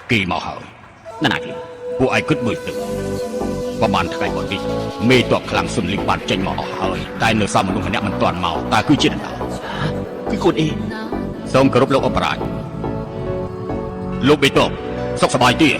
kỳ màu hởนั่นน่ะผู้ไอ้ขึ้นมือตึกประมาณไทยก่อนดีมีตัวคลังสุนลิงบานใจหมอเฮ้ยแต่เนื้อซ้ำมนุษย์คนนี้มันตอนเมาแต่คือจิตดาคือคนเอง ทรงกรุบโลกอปราชลูกไปตกสกสบายดี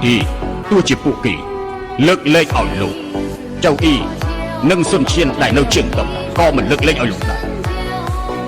đi tôi chỉ phụ kỳ lực lên ở lục châu y nâng xuân chiên đại nâu trường tập co mình lực lên ở lục đại